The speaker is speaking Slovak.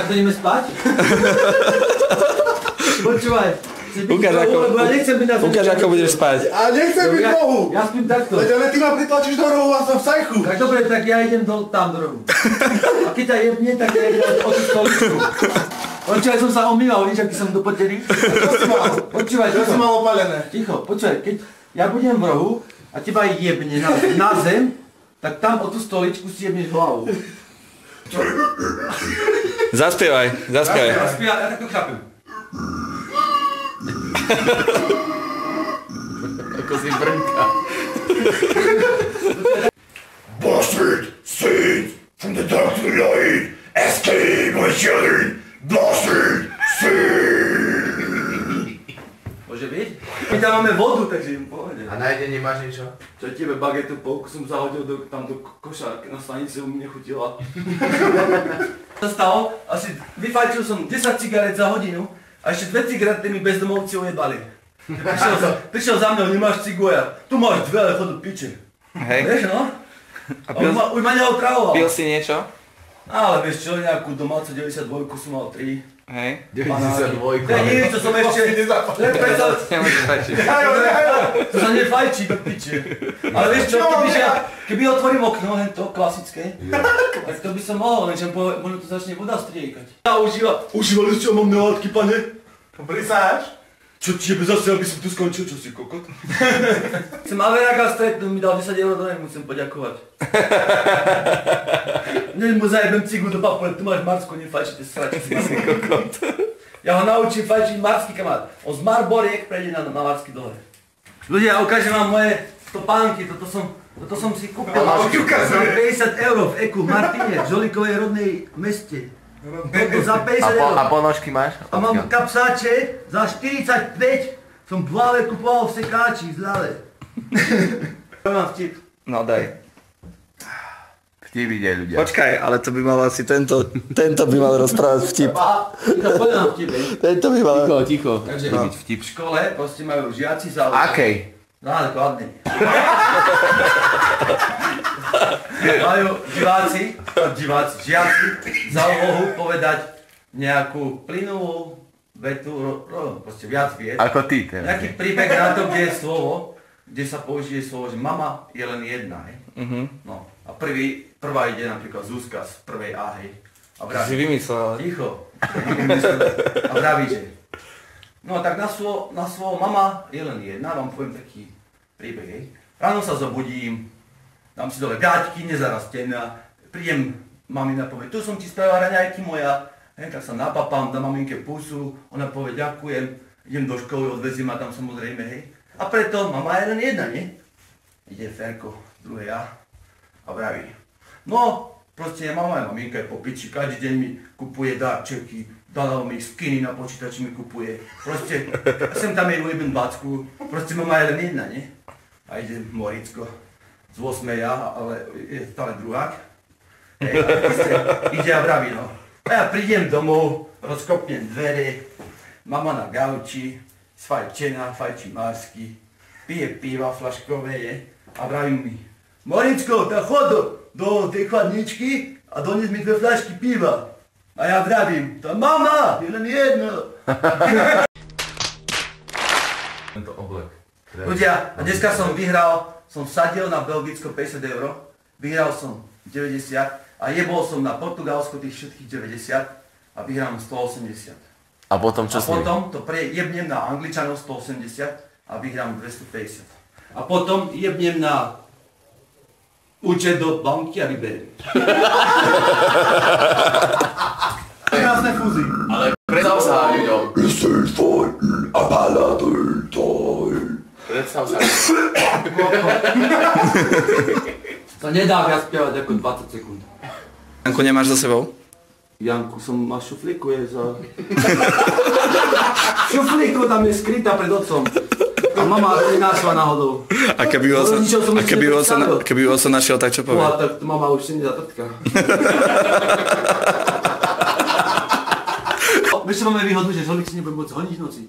tak to ideme spať? Počúvaj. Ukáž, ako budeš spať. A nechcem byť v rohu. Ja spím takto. Veď ale ty ma pritlačíš do rohu a som v sajchu. Tak dobre, tak ja idem tam do rohu. A keď ťa jebne, tak ja idem o tú stoličku. Počúvaj, som sa omýval, víš, aký som dopotený. Čo si mal? Počúvaj, Čo si mal opalené? Ticho, počúvaj, keď ja budem v rohu a teba jebne na zem, tak tam o tú stoličku si jebneš hlavu. Zaspievaj. Ja takto chápem. Ako si brnka. Bastard, Satan, from the dark to the light, escape my children, bastard, Satan. Môže byť? My tam máme vodu, takže im povedem. A na jedenie máš niečo? Čo tebe bagetu polku som zahodil tam do koša na stanici, u mne nechutila. To stalo, asi vyfajčil som 10 cigaret za hodinu a ešte 2 cigarety mi bezdomovci ujebali. Prišiel za mnou, nemáš cigoja, tu máš 2, ale chod do piče. Hej. Vieš no? Už ma neotravoval. Pil si niečo? Ale vieš čo, nejakú domácu 92 som mal 3. Hej. 92. To je nič, čo som ešte... Nemôžeš stačiť. To sa nefajčí do piče. Ale vieš čo, keby otvorím okno, hento, klasické, tak to by som mohol, lenže možno to začne voda striekať. Ja užívali ste, mám nelátky, pane? Prisáš? Čo tebe zase, aby som tu skončil, čo si kokot? Chcem Averáka stretnúť, mi dal 10 €, to nemusím poďakovať. Neď mu zajebem cigu do papule, tu máš Marsku, nefajčite sračky. Ja ho naučím fajčiť Marsky kamát. On z Marboriek prejde na Marsky dole. Ľudia, ukážem vám moje topánky, toto som si kúpil. Mám 50 € v Eku v Martine, v Žolikovej rodnej meste. Toto za 50 €. A ponožky máš? A mám kapsáče za 45, som v Lave kupoval v sekáči z Lave. Mám vtip. No daj. Vtip ide ľudia. Počkaj, ale to by mal asi tento by mal rozprávať vtip. Poďme na vtip, Tento by mal... Ticho. Takže Vtip. v škole proste majú žiaci za... Akej? No, dokladne. Majú žiaci za úlohu povedať nejakú plynulú vetu, proste viac vied. Ako ty teraz. Nejaký príbeh na to, kde je slovo, kde sa použije slovo, že mama je len jedna, hej. No, a prvá ide napríklad Zuzka z prvej A, hej. A vraví, Si vymyslel. ticho. A vraví, že no tak na slovo mama je len jedna, vám poviem taký príbeh, hej. Ráno sa zobudím, dám si dole gaťky, nezarastená, prídem, mamina povie, tu som ti spravila raňajky moja, hej, tak sa napapám, dám maminke pusu, ona povie ďakujem, idem do školy, odvezím ma tam samozrejme, hej. A preto mama je len jedna, nie? Ide Ferko, druhé ja a vraví, no, proste mama je maminka je po piči, každý deň mi kupuje darčeky, dala mi skiny na počítači mi kupuje, proste, sem tam jej ujebem backu, proste mama je len jedna, nie? A ide Moricko, z 8 ja, ale je stále druhák. Hej, a proste ide a vraví, no. A ja prídem domov, rozkopnem dvere, mama na gauči, sfajčená, fajčí Marsky, pije piva flaškové, je, a vraví mi, Moricko, tak chod do tej chladničky a dones mi 2 flašky piva. A ja vravím, tá mama, je len jedno. Tento oblek. Ľudia, a dneska som vyhral, som vsadil na Belgicko 50 €, vyhral som 90 a jebol som na Portugalsko tých všetkých 90 a vyhrám 180. A potom čo A s nimi? potom to jebnem na Angličanov 180 a vyhrám 250. A potom jebnem na účet do banky a vyberiem. Krásne fúzy. Ale predstav sa ľuďom. Predstav sa. To nedá viac spievať ako 20 sekúnd. Janku, nemáš za sebou? Janku som ma šuflíkuje za... Šuflíku tam je skrytá pred otcom. A mama nenášla náhodou. A keby ho sa našiel, tak čo povie? No, tak to mama už si nezatrtka. Vieš čo máme výhodu, že žolík si nebudem môcť honiť v noci.